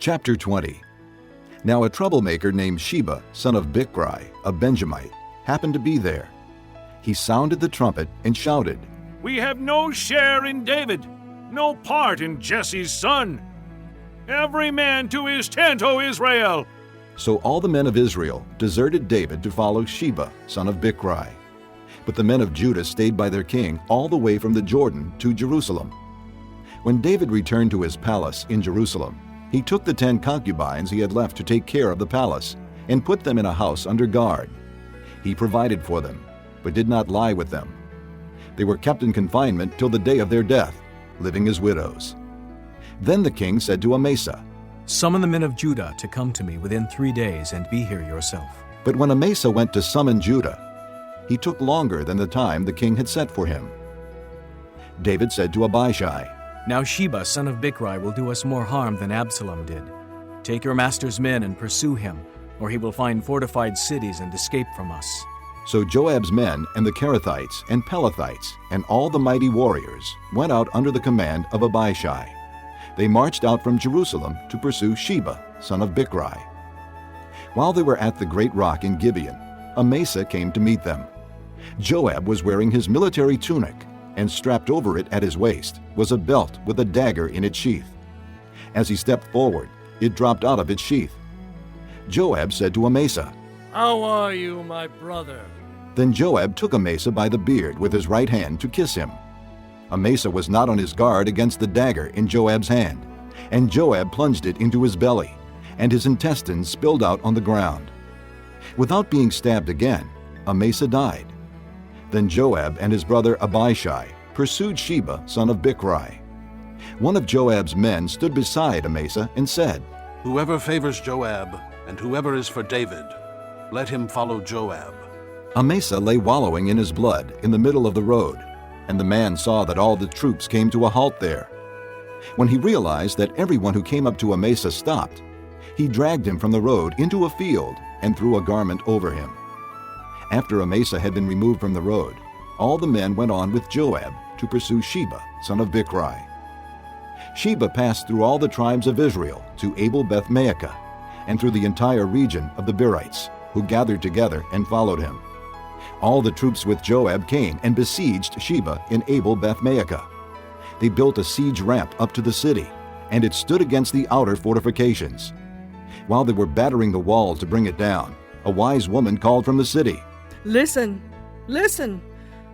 Chapter 20. Now a troublemaker named Sheba, son of Bichri, a Benjamite, happened to be there. He sounded the trumpet and shouted, "We have no share in David, no part in Jesse's son. Every man to his tent, O Israel!" So all the men of Israel deserted David to follow Sheba, son of Bichri. But the men of Judah stayed by their king all the way from the Jordan to Jerusalem. When David returned to his palace in Jerusalem, he took the 10 concubines he had left to take care of the palace and put them in a house under guard. He provided for them, but did not lie with them. They were kept in confinement till the day of their death, living as widows. Then the king said to Amasa, "Summon the men of Judah to come to me within 3 days and be here yourself." But when Amasa went to summon Judah, he took longer than the time the king had set for him. David said to Abishai, "Now Sheba, son of Bichri, will do us more harm than Absalom did. Take your master's men and pursue him, or he will find fortified cities and escape from us." So Joab's men and the Kerethites and Pelethites and all the mighty warriors went out under the command of Abishai. They marched out from Jerusalem to pursue Sheba, son of Bichri. While they were at the great rock in Gibeon, Amasa came to meet them. Joab was wearing his military tunic, and strapped over it at his waist was a belt with a dagger in its sheath. As he stepped forward, it dropped out of its sheath. Joab said to Amasa, "How are you, my brother?" Then Joab took Amasa by the beard with his right hand to kiss him. Amasa was not on his guard against the dagger in Joab's hand, and Joab plunged it into his belly, and his intestines spilled out on the ground. Without being stabbed again, Amasa died. Then Joab and his brother Abishai pursued Sheba, son of Bichri. One of Joab's men stood beside Amasa and said, "Whoever favors Joab, and whoever is for David, let him follow Joab." Amasa lay wallowing in his blood in the middle of the road, and the man saw that all the troops came to a halt there. When he realized that everyone who came up to Amasa stopped, he dragged him from the road into a field and threw a garment over him. After Amasa had been removed from the road, all the men went on with Joab to pursue Sheba, son of Bichri. Sheba passed through all the tribes of Israel to Abel-Beth-Maachah, and through the entire region of the Berites, who gathered together and followed him. All the troops with Joab came and besieged Sheba in Abel-Beth-Maachah. They built a siege ramp up to the city, and it stood against the outer fortifications. While they were battering the wall to bring it down, a wise woman called from the city, Listen, listen.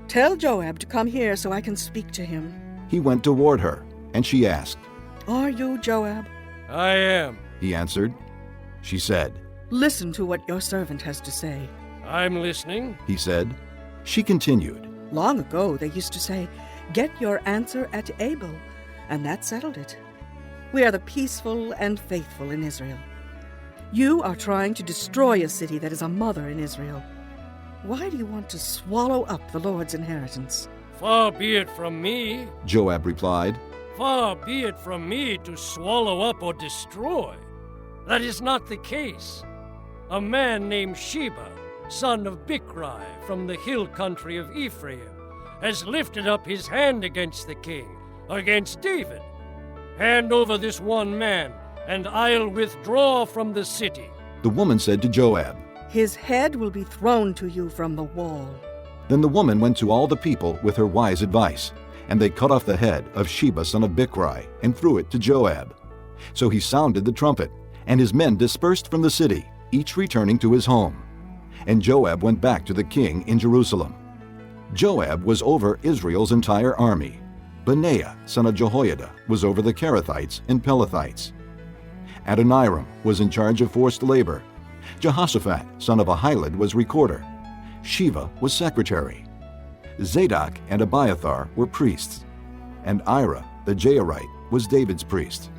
Tell Joab to come here so I can speak to him." He went toward her, and she asked, "Are you Joab?" "I am." He answered. She said, "Listen to what your servant has to say." "I'm listening." He said. She continued, Long ago they used to say, "Get your answer at Abel," and that settled it. We are the peaceful and faithful in Israel. You are trying to destroy a city that is a mother in Israel. Why do you want to swallow up the Lord's inheritance? "Far be it from me, Joab replied. far be it from me to swallow up or destroy. That is not the case. A man named Sheba, son of Bichri, from the hill country of Ephraim, has lifted up his hand against the king, against David. Hand over this one man, and I'll withdraw from the city." The woman said to Joab. His head will be thrown to you from the wall. Then the woman went to all the people with her wise advice, and they cut off the head of Sheba son of Bichri and threw it to Joab. So he sounded the trumpet, and his men dispersed from the city, each returning to his home. And Joab went back to the king in Jerusalem. Joab was over Israel's entire army. Benaiah son of Jehoiada was over the Kerethites and Pelethites. Adoniram was in charge of forced labor. Jehoshaphat son of Ahilud was recorder. Sheva was secretary. Zadok and Abiathar were priests. And Ira the Jairite was David's priest.